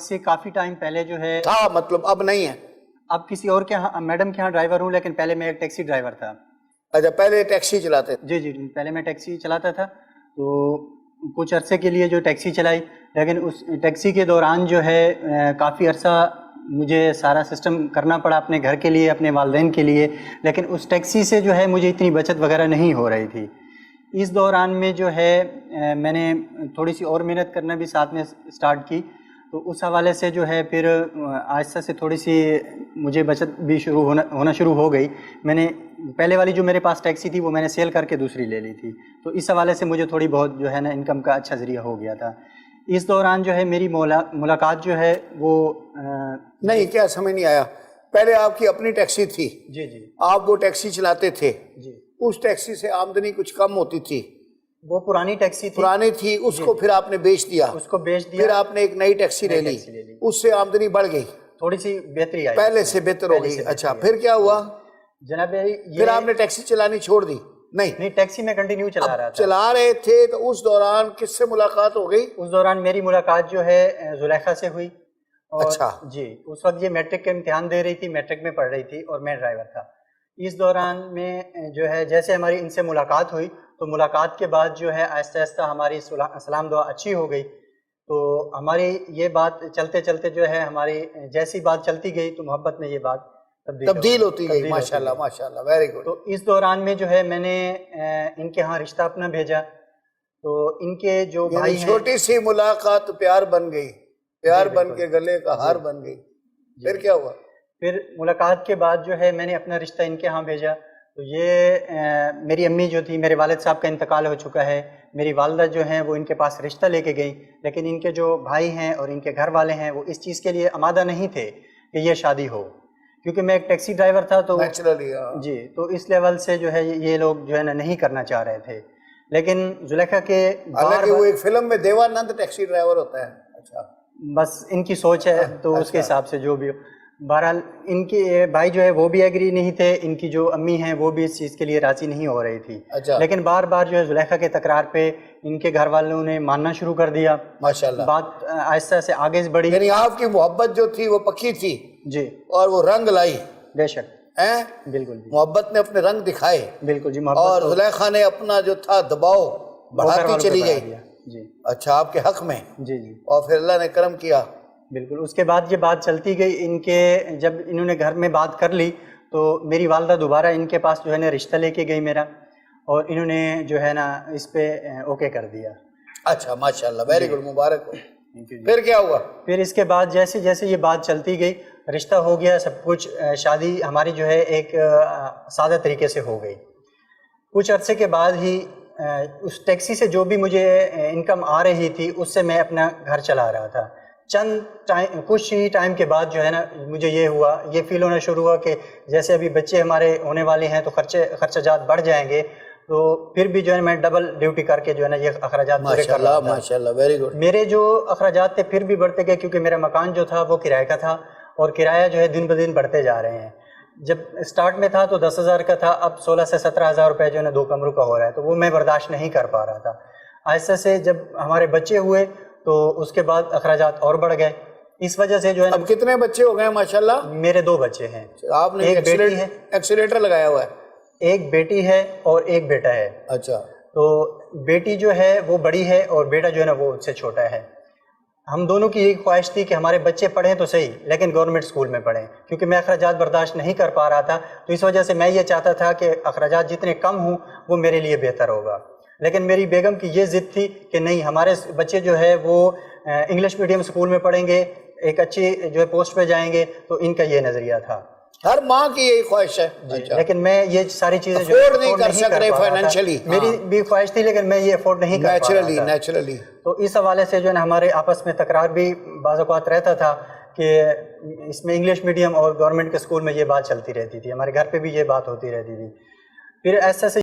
سے کافی ٹائم پہلے جو ہے تھا، مطلب اب نہیں ہے؟ اب کسی اور کے ہاں، میڈم کے ہاں ڈرائیور ہوں، لیکن پہلے میں ایک ٹیکسی ڈرائیور تھا۔ اچھا، پہلے ٹیکسی چلاتے تھے؟ جی جی، پہلے میں ٹیکسی چلاتا تھا، تو کچھ عرصے کے لیے جو ٹیکسی چلائی، لیکن اس ٹیکسی کے دوران جو ہے کافی عرصہ مجھے سارا سسٹم کرنا پڑا اپنے گھر کے لیے، اپنے والدین کے لیے، لیکن اس ٹیکسی سے جو ہے مجھے اتنی بچت وغیرہ نہیں ہو رہی تھی۔ اس دوران میں جو ہے میں نے تھوڑی سی اور محنت کرنا بھی ساتھ میں سٹارٹ کی، تو اس حوالے سے جو ہے پھر آہستہ سے تھوڑی سی مجھے بچت بھی ہونا شروع ہو گئی۔ میں نے پہلے والی جو میرے پاس ٹیکسی تھی وہ میں نے سیل کر کے دوسری لے لی تھی، تو اس حوالے سے مجھے تھوڑی بہت جو ہے نا انکم کا اچھا ذریعہ ہو گیا تھا۔ اس دوران جو ہے میری ملاقات جو ہے وہ نہیں، کیا سمجھ نہیں آیا؟ پہلے آپ کی اپنی ٹیکسی تھی؟ جی جی آپ وہ ٹیکسی چلاتے تھے؟ جی، اس ٹیکسی سے آمدنی کچھ کم ہوتی تھی؟ وہ پرانی ٹیکسی تھی، پرانی تھی، اس کو پھر آپ نے بیچ دیا؟ اس کو بیچ دیا، پھر آپ نے ایک نئی ٹیکسی لے لی، اس سے آمدنی بڑھ گئی، تھوڑی سی بہتری آئی، پہلے سے بہتر ہو گئی۔ اچھا، پھر کیا ہوا؟ جناب پھر آپ نے ٹیکسی چلانی چھوڑ دی؟ نہیں، ٹیکسی میں کنٹینیو چلا رہا تھا۔ چلا رہے تھے تو اس دوران کس سے ملاقات ہو گئی؟ اس دوران میری ملاقات جو ہے زلیخا سے ہوئی، اور اچھا جی اس وقت یہ میٹرک کا امتحان دے رہی تھی، میٹرک میں پڑھ رہی تھی اور میں ڈرائیور تھا۔ اس دوران میں جو ہے جیسے ہماری ان سے ملاقات ہوئی، تو ملاقات کے بعد جو ہے آہستہ آہستہ ہماری سلام دعا اچھی ہو گئی، تو ہماری یہ بات چلتے چلتے جو ہے ہماری جیسی بات چلتی گئی تو محبت میں یہ بات تبدیل ہوتی گئی۔ ماشاءاللہ ماشاءاللہ، ویری گڈ۔ تو اس دوران میں جو ہے میں نے ان کے ہاں رشتہ اپنا بھیجا، تو ان کے جو بھائی ہیں، چھوٹی سی ملاقات پیار بن گئی، پیار بن کے گلے کا ہار بن گئی۔ پھر کیا ہوا؟ پھر ملاقات کے بعد جو ہے میں نے اپنا رشتہ ان کے ہاں بھیجا، تو یہ میری امی جو تھی، میرے والد صاحب کا انتقال ہو چکا ہے، میری والدہ جو ہیں وہ ان کے پاس رشتہ لے کے گئیں، لیکن ان کے جو بھائی ہیں اور ان کے گھر والے ہیں وہ اس چیز کے لیے آمادہ نہیں تھے کہ یہ شادی ہو، کیونکہ میں ایک ٹیکسی ڈرائیور تھا، تو جی تو اس لیول سے جو ہے یہ لوگ جو ہے نا نہیں کرنا چاہ رہے تھے۔ لیکن زلیخا کے حالانکہ وہ ایک فلم میں دیوانند ٹیکسی ڈرائیور ہوتا ہے۔ اچھا، بس ان کی سوچ ہے، تو اس کے حساب سے جو بھی ہو، بہرحال ان کے بھائی جو ہے وہ بھی ایگری نہیں تھے، ان کی جو امی ہیں وہ بھی اس چیز کے لیے راضی نہیں ہو رہی تھی، لیکن بار بار جو ہے زلیخا کے تکرار پہ ان کے گھر والوں نے ماننا شروع کر دیا۔ ماشاءاللہ، بات آہستہ سے آگے بڑھی، یعنی آپ کی محبت جو تھی وہ پکی تھی جی، اور وہ رنگ لائی۔ بے شک، بالکل جی، محبت نے اپنے رنگ دکھائے، بالکل جی، اور زلیخا نے اپنا جو تھا دباؤ بڑھاتی چلی گئی۔ جی، اچھا، آپ کے حق میں، جی جی، اور پھر اللہ نے کرم کیا۔ بالکل۔ اس کے بعد یہ بات چلتی گئی، ان کے جب انہوں نے گھر میں بات کر لی تو میری والدہ دوبارہ ان کے پاس جو ہے نا رشتہ لے کے گئی میرا، اور انہوں نے جو ہے نا اس پہ اوکے کر دیا۔ اچھا، ماشاءاللہ، ویری گڈ، مبارک ہو۔ پھر کیا ہوا؟ پھر اس کے بعد جیسے جیسے یہ بات چلتی گئی، رشتہ ہو گیا سب کچھ، شادی ہماری جو ہے ایک سادہ طریقے سے ہو گئی۔ کچھ عرصے کے بعد ہی اس ٹیکسی سے جو بھی مجھے انکم آ رہی تھی اس سے میں اپنا گھر چلا رہا تھا۔ کچھ ہی ٹائم کے بعد جو ہے نا مجھے یہ فیل ہونا شروع ہوا کہ جیسے ابھی بچے ہمارے ہونے والے ہیں تو خرچہ جات بڑھ جائیں گے، تو پھر بھی جو ہے میں ڈبل ڈیوٹی کر کے جو ہے نا یہ اخراجات پورے کر رہا تھا۔ ماشاءاللہ، ویری گڈ۔ میرے جو اخراجات تھے پھر بھی بڑھتے گئے، کیونکہ میرا مکان جو تھا وہ کرائے کا تھا، اور کرایہ جو ہے دن بدن بڑھتے جا رہے ہیں۔ جب اسٹارٹ میں تھا تو 10,000 کا تھا، اب 16 سے 17,000 روپے جو ہے نا 2 کمروں کا ہو رہا ہے، تو وہ میں برداشت نہیں کر پا رہا تھا۔ آہستہ سے جب ہمارے بچے ہوئے تو اس کے بعد اخراجات اور بڑھ گئے، اس وجہ سے جو ہے۔ اب کتنے بچے ہو گئے ماشاءاللہ؟ میرے 2 بچے ہیں، آپ نے ایک بیٹی ہے، ایکسیلیٹر لگایا ہوا ہے؟ ایک بیٹی ہے اور ایک بیٹا ہے۔ اچھا، تو بیٹی جو ہے وہ بڑی ہے اور بیٹا جو ہے نا وہ اس سے چھوٹا ہے۔ ہم دونوں کی یہی خواہش تھی کہ ہمارے بچے پڑھیں تو صحیح، لیکن گورنمنٹ اسکول میں پڑھیں، کیونکہ میں اخراجات برداشت نہیں کر پا رہا تھا، تو اس وجہ سے میں یہ چاہتا تھا کہ اخراجات جتنے کم ہوں وہ میرے لیے بہتر ہوگا۔ لیکن میری بیگم کی یہ ضد تھی کہ نہیں، ہمارے بچے جو ہے وہ انگلش میڈیم اسکول میں پڑھیں گے، ایک اچھی جو ہے پوسٹ پہ جائیں گے، تو ان کا یہ نظریہ تھا۔ ہر ماں کی یہی خواہش ہے، لیکن میں یہ ساری چیزیں افورڈ نہیں کر سک رہے فائنینشلی۔ میری بھی خواہش تھی لیکن میں یہ افورڈ نہیں کر پا رہا تھا نیچرلی۔ تو اس حوالے سے جو ہے نا ہمارے آپس میں تکرار بھی بعض اوقات رہتا تھا کہ اس میں انگلش میڈیم اور گورنمنٹ کے اسکول میں یہ بات چلتی رہتی تھی، ہمارے گھر پہ بھی یہ بات ہوتی رہتی تھی۔ پھر ایسا سے